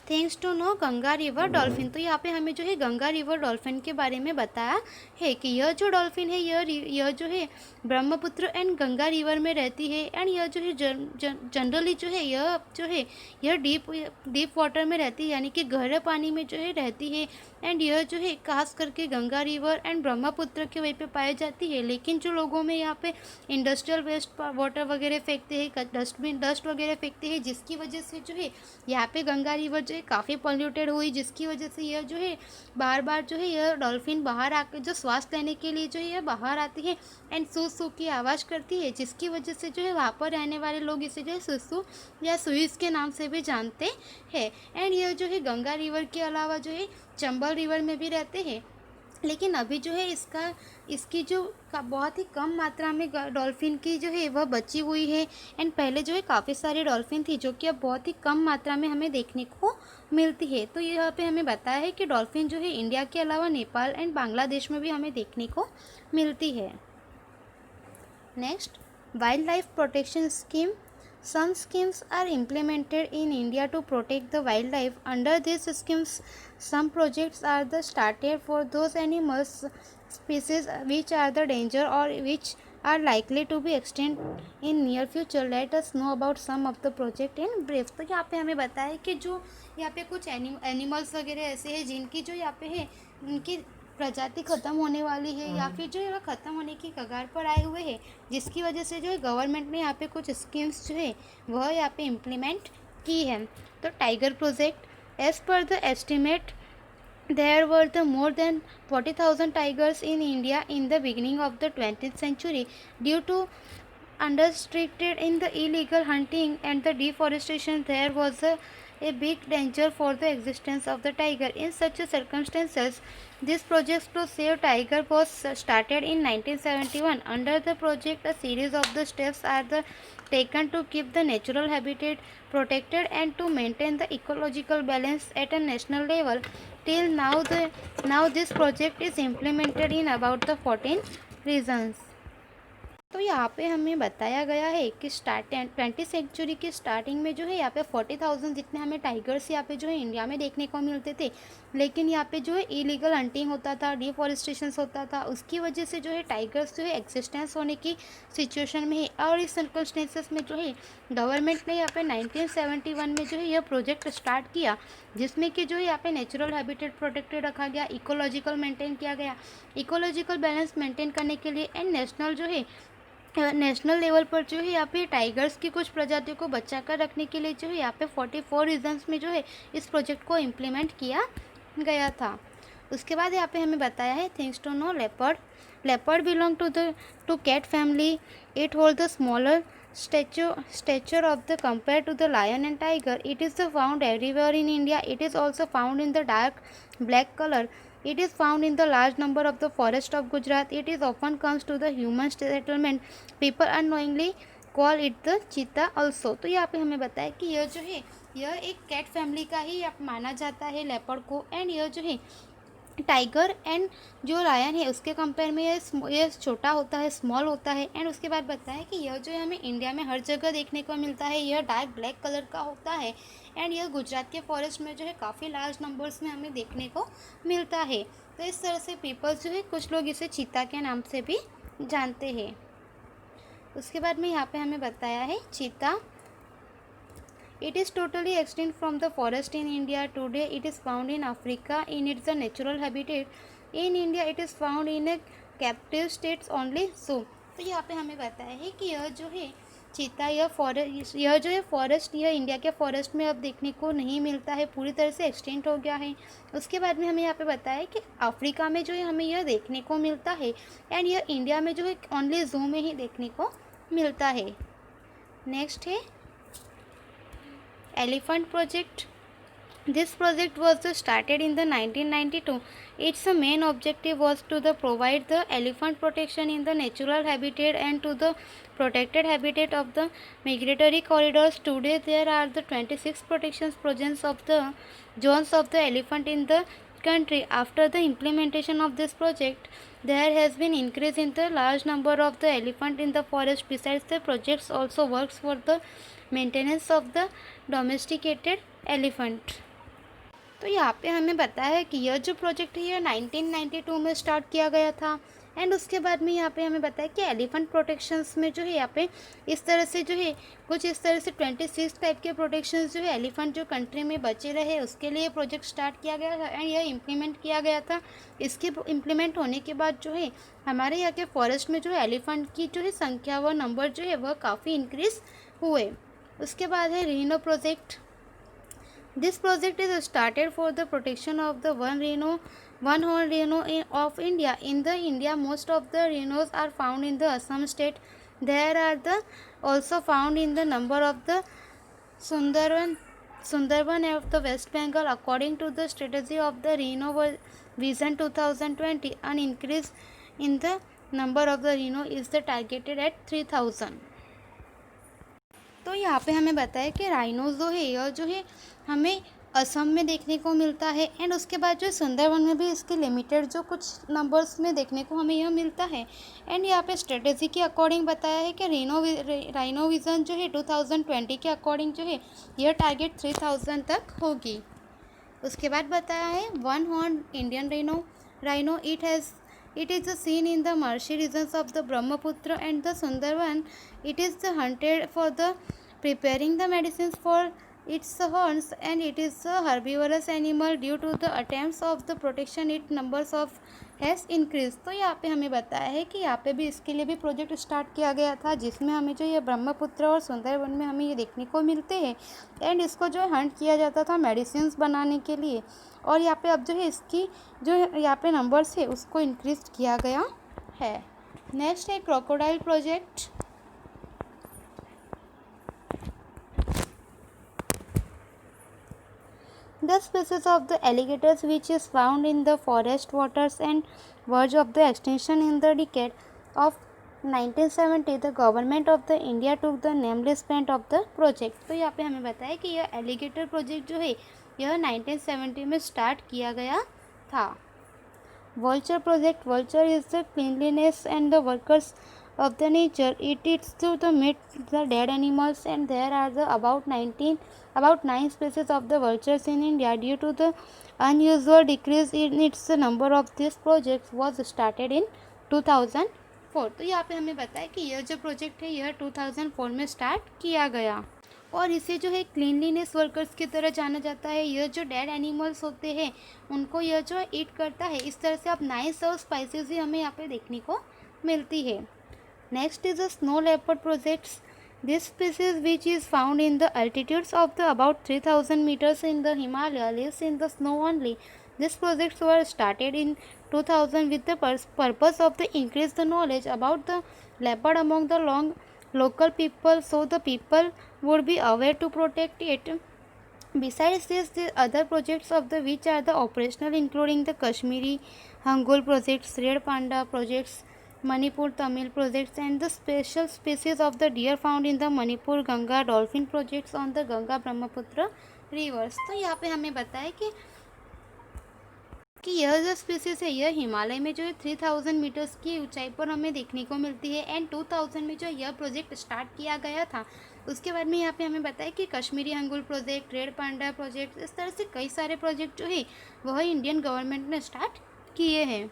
Thanks to no Ganga river dolphin. तो यहाँ पे हमें जो है गंगा रिवर डॉल्फिन के बारे में बताया है कि यह जो डॉल्फिन है यह जो है ब्रह्मपुत्र एंड गंगा रिवर में रहती है। एंड यह जो है जनरली जो है यह डीप वाटर में रहती है, यानी कि गहरे पानी में जो है रहती है। एंड यह जो है खास करके गंगा रिवर एंड ब्रह्मपुत्र के वहीं पे पाई जाती है। लेकिन जो लोगों में यहाँ पे इंडस्ट्रियल वेस्ट वाटर वगैरह फेंकते हैं, डस्ट वगैरह फेंकते हैं, जिसकी वजह से जो है यहाँ पे गंगा रिवर जो है काफ़ी पॉल्यूटेड हुई, जिसकी वजह से यह जो है बार बार जो है यह डॉल्फिन बाहर आकर जो श्वास लेने के लिए जो है यह बाहर आती है एंड सू की आवाज़ करती है, जिसकी वजह से जो है वहाँ पर रहने वाले लोग इसे जो है सुसु या सुइस के नाम से भी जानते हैं। एंड यह जो है गंगा रिवर के अलावा जो है चंबल रिवर में भी रहते हैं। लेकिन अभी जो है इसकी जो बहुत ही कम मात्रा में डॉल्फिन की जो है वह बची हुई है। एंड पहले जो है काफ़ी सारी डॉल्फिन थी जो कि अब बहुत ही कम मात्रा में हमें देखने को मिलती है। तो यहाँ पे हमें बताया है कि डॉल्फिन जो है इंडिया के अलावा नेपाल एंड बांग्लादेश में भी हमें देखने को मिलती है। Next, wild life protection scheme. Some schemes are implemented in India to protect the wildlife. Under these schemes, some projects are the started for those animals species which are the danger or which are likely to be extinct in near future. Let us know about some of the project in brief. तो यहाँ पे हमें बताया कि जो यहाँ पे कुछ एनिमल्स वगैरह ऐसे हैं जिनकी जो यहाँ पे है उनकी प्रजाति ख़त्म होने वाली है या फिर जो है ख़त्म होने की कगार पर आए हुए हैं, जिसकी वजह से जो है गवर्नमेंट ने यहाँ पे कुछ स्कीम्स जो है वह यहाँ पे इम्प्लीमेंट की है। तो tiger project, as per the estimate there were the more than 40,000 tigers in India in the beginning of the 20th century. Due to unrestricted in the illegal hunting and the deforestation, there was a big danger for the existence of the tiger. In such circumstances, this project to save tiger was started in 1971. Under the project, a series of the steps are taken to keep the natural habitat protected and to maintain the ecological balance at a national level. Till now this project is implemented in about the 14 regions. तो यहाँ पे हमें बताया गया है कि 20 century की starting में जो है यहाँ पे 40,000 जितने हमें टाइगर्स यहाँ पे जो है इंडिया में देखने को मिलते थे। लेकिन यहाँ पे जो है इलीगल हंटिंग होता था, डिफॉरेस्टेशन होता था, उसकी वजह से जो है टाइगर्स जो है एक्सिस्टेंस होने की सिचुएशन में है। और इस सर्कमस्टेंसेस में जो है गवर्नमेंट ने यहाँ पे 1971 में जो है यह प्रोजेक्ट स्टार्ट किया, जिसमें कि जो है यहाँ पे नेचुरल हैबिटेट प्रोटेक्टेड रखा गया, इकोलॉजिकल मेंटेन किया गया, इकोलॉजिकल बैलेंस मेंटेन करने के लिए एंड नेशनल लेवल पर जो है यहाँ पे टाइगर्स की कुछ प्रजातियों को बचा कर रखने के लिए जो है यहाँ पे 44 रीजन्स में जो है इस प्रोजेक्ट को इम्प्लीमेंट किया गया था। उसके बाद यहाँ पे हमें बताया है things to know leopard belong to cat family. It hold the smaller stature of the compared to the lion and tiger. It is found everywhere in India. It is also found in the dark black color. It is found in the large number of the forest of Gujarat. It is often comes to the human settlement. People unknowingly call it the cheetah also. तो यहाँ पे हमें बताया कि यह जो है यह एक कैट फैमिली का ही माना जाता है लेपर्ड को। एंड यह जो है टाइगर एंड जो लायन है उसके कंपेयर में ये छोटा होता है, स्मॉल होता है। एंड उसके बाद बताया कि यह जो है हमें इंडिया में हर जगह देखने को मिलता है। यह डार्क ब्लैक कलर का होता है एंड यह गुजरात के फॉरेस्ट में जो है काफ़ी लार्ज नंबर्स में हमें देखने को मिलता है। तो इस तरह से पीपल्स जो है कुछ लोग इसे चीता के नाम से भी जानते हैं। उसके बाद में यहाँ पे हमें बताया है चीता। It is totally extinct from the forest in India. Today it is found in Africa in its natural habitat. In India it is found in a captive states only. So तो यहाँ पे हमें बताया है कि यह जो है चीता यह जो है फॉरेस्ट यह इंडिया के फॉरेस्ट में अब देखने को नहीं मिलता है, पूरी तरह से एक्सटिंक्ट हो गया है। उसके बाद में हमें यहाँ पे बताया है कि अफ्रीका में जो है हमें यह देखने को मिलता है एंड यह इंडिया में जो है ओनली जू में ही देखने को मिलता है। नेक्स्ट है Elephant Project. This project was started in the 1992. Its main objective was to provide the elephant protection in the natural habitat and to the protected habitat of the migratory corridors. Today there are the 26 protection projects of the zones of the elephant in the country. After the implementation of this project, there has been increase in the large number of the elephant in the forest. Besides, the projects also works for the maintenance of the domesticated elephant. तो यहाँ पे हमें बताया है कि यह जो project है ये 1992 में स्टार्ट किया गया था। एंड उसके बाद में यहाँ पे हमें बताया कि एलिफेंट प्रोटेक्शंस में जो है यहाँ पे इस तरह से जो है कुछ इस तरह से 26 टाइप के प्रोटेक्शंस जो है एलिफेंट जो कंट्री में बचे रहे उसके लिए प्रोजेक्ट स्टार्ट किया गया था एंड यह इम्प्लीमेंट किया गया था। इसके इम्प्लीमेंट होने के बाद जो है हमारे यहाँ के फॉरेस्ट में जो है एलिफेंट की जो है संख्या व नंबर जो है वह काफ़ी इंक्रीज़ हुए। उसके बाद है Reno project. This project is started for the protection of the one horn rhino of India. In the India, most of the rhinos are found in the Assam state. There are also found in the number of the Sundarban of the West Bengal. According to the strategy of the Rhino Vision 2020, an increase in the number of the rhino is targeted at 3000. तो यहाँ पे हमें बताया कि rhinos जो है यह जो है हमें असम में देखने को मिलता है एंड उसके बाद जो सुंदरवन में भी इसके लिमिटेड जो कुछ नंबर्स में देखने को हमें यह मिलता है। एंड यहाँ पे स्ट्रेटेजी के अकॉर्डिंग बताया है कि राइनो विज़न जो है 2020 के अकॉर्डिंग जो है यह टारगेट 3000 तक होगी। उसके बाद बताया है one horn Indian rhino It is seen in the marshy regions of the Brahmaputra and the Sundarban. It is hunted for the preparing the medicines for its horns and it is a herbivorous animal. Due to the attempts of the protection its numbers of has increased. तो यहाँ पे हमें बताया है कि यहाँ पे भी इसके लिए भी प्रोजेक्ट स्टार्ट किया गया था जिसमें हमें जो ये ब्रह्मपुत्र और सुंदरवन में हमें ये देखने को मिलते हैं एंड इसको जो हंट किया जाता था मेडिसिन बनाने के लिए। और यहाँ पे अब जो है इसकी जो यहाँ पे नंबर्स है उसको इंक्रीज किया गया है। नेक्स्ट है crocodile project. The species of the alligators which is found in the forest waters and verge of the extinction in the decade of 1970, the government of the India took the nameless plant of the project. तो यहाँ पे हमें बताया कि यह alligator project जो है यह 1970 में स्टार्ट किया गया था। Vulture project. Vulture is the cleanliness and the workers of the nature. It is to the meet the dead animals and there are about 9 species of the vultures in India. Due to the unusual decrease in its number of this project was started in 2004. तो यहाँ पे हमें बताया कि यह जो project है यह 2004 में स्टार्ट किया गया और इसे जो है क्लीनलीनेस वर्कर्स की तरह जाना जाता है। यह जो डेड एनिमल्स होते हैं उनको यह जो ईट करता है। इस तरह से अब नाइस और स्पाइसेस ही हमें यहाँ पे देखने को मिलती है। Next is the snow leopard projects. This species which is found in the altitudes of the about 3000 metres in the Himalaya lives in the snow only. These projects were started in 2000 with the purpose of the increase the knowledge about the leopard among the local people, so the people would be aware to protect it. Besides this, the other projects of the which are the operational, including the Kashmiri Hangul projects, Red Panda projects, Manipur Tamil projects, and the special species of the deer found in the Manipur Ganga dolphin projects on the Ganga Brahmaputra rivers. तो यहाँ पे हमें बताया कि यह जो species है यह हिमालय में जो है 3000 मीटर्स की ऊंचाई पर हमें देखने को मिलती है एंड 2000 में जो यह प्रोजेक्ट स्टार्ट किया गया था। उसके बाद में यहाँ पे हमें बताया कि Kashmiri hangul project, red panda project, इस तरह से कई सारे प्रोजेक्ट जो है वह इंडियन गवर्नमेंट ने स्टार्ट किए हैं।